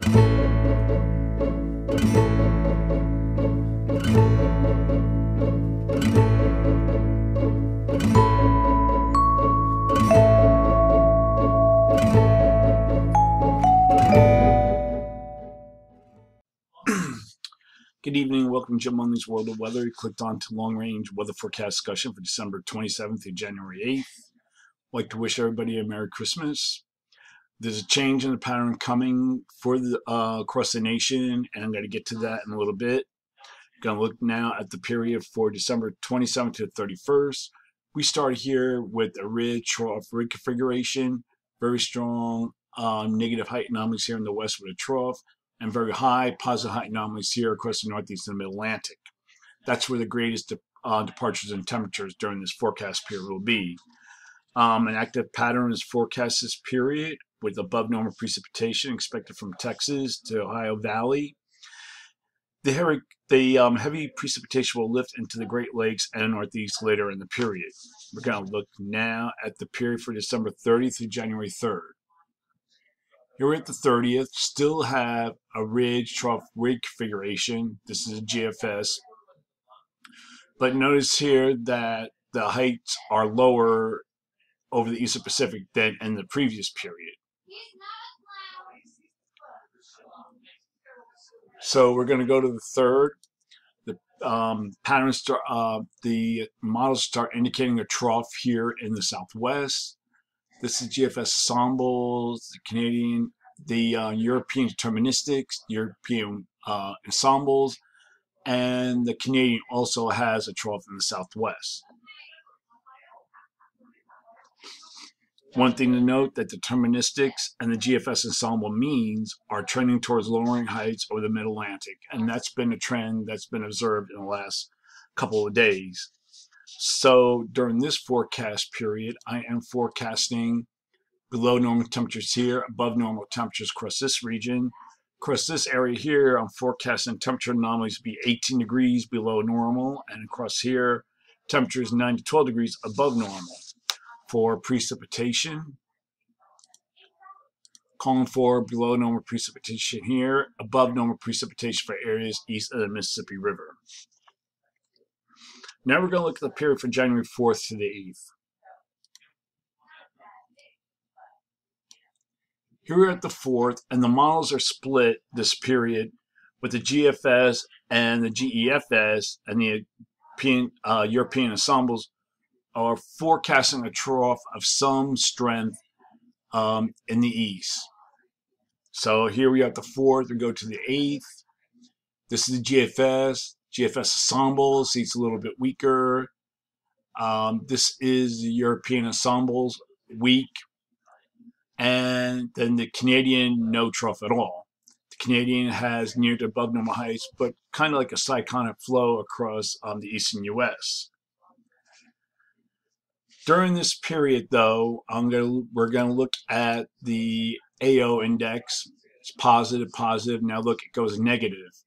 Good evening. Welcome to Jim Munley's World of Weather. You clicked on to long range weather forecast discussion for December 27th through January 8th. I'd like to wish everybody a Merry Christmas. There's a change in the pattern coming for the across the nation, and I'm going to get to that in a little bit. I'm going to look now at the period for December 27th to 31st. We start here with a ridge trough rig configuration, very strong negative height anomalies here in the west with a trough, and very high positive height anomalies here across the northeast and mid-Atlantic. That's where the greatest departures in temperatures during this forecast period will be. An active pattern is forecast this period with above normal precipitation expected from Texas to Ohio Valley. The heavy precipitation will lift into the Great Lakes and Northeast later in the period. We're going to look now at the period for December 30th through January 3rd. Here we're at the 30th, still have a ridge trough rig configuration. This is a GFS. But notice here that the heights are lower over the Eastern Pacific than in the previous period. So we're going to go to the 3rd. The patterns start, the models start indicating a trough here in the southwest. This is GFS ensembles, the Canadian, the European deterministics, European ensembles, and the Canadian also has a trough in the southwest. One thing to note that deterministics and the GFS ensemble means are trending towards lowering heights over the mid-Atlantic, and that's been a trend that's been observed in the last couple of days. So during this forecast period, I am forecasting below normal temperatures here, above normal temperatures across this region. Across this area here, I'm forecasting temperature anomalies to be 18 degrees below normal, and across here, temperatures 9 to 12 degrees above normal. For precipitation, calling for below normal precipitation here, above normal precipitation for areas east of the Mississippi River. Now we're going to look at the period for January 4th to the 8th. Here we're at the 4th, and the models are split this period with the GFS and the GEFS, and the European ensembles are forecasting a trough of some strength in the east. So here we are at the 4th, we go to the 8th. This is the GFS ensemble, see it's a little bit weaker. This is the European ensembles, weak. And then the Canadian, no trough at all. The Canadian has near to above normal heights, but kind of like a cyclonic flow across the eastern U.S. During this period, though, we're going to look at the AO index. It's positive, positive. Now look, it goes negative.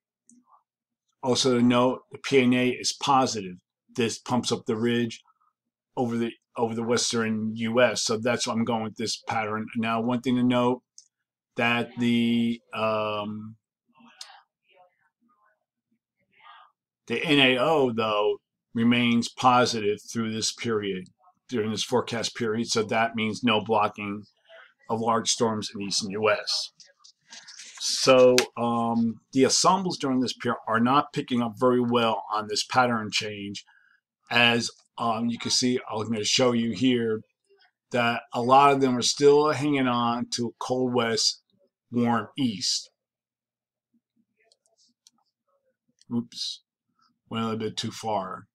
Also to note, the PNA is positive. This pumps up the ridge over the western U.S. So that's why I'm going with this pattern. Now, one thing to note that the NAO though remains positive through this period, during this forecast period. So that means no blocking of large storms in the eastern U.S. So the ensembles during this period are not picking up very well on this pattern change. As you can see, I'm going to show you here that a lot of them are still hanging on to a cold west, warm east. Oops, went a little bit too far.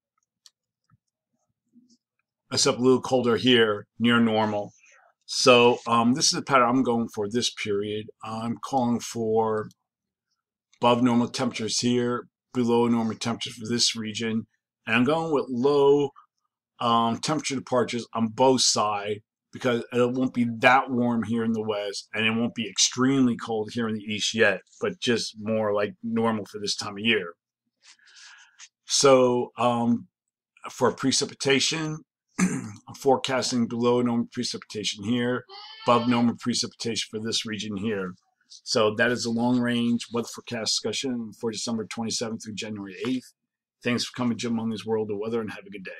It's up a little colder here, near normal. So this is the pattern I'm going for this period. I'm calling for above normal temperatures here, below normal temperatures for this region. And I'm going with low temperature departures on both sides because it won't be that warm here in the west, and it won't be extremely cold here in the east yet, but just more like normal for this time of year. So for precipitation, I'm forecasting below normal precipitation here, above normal precipitation for this region here. So that is a long range weather forecast discussion for December 27th through January 8th. Thanks for coming to Jim Munley's World of Weather, and have a good day.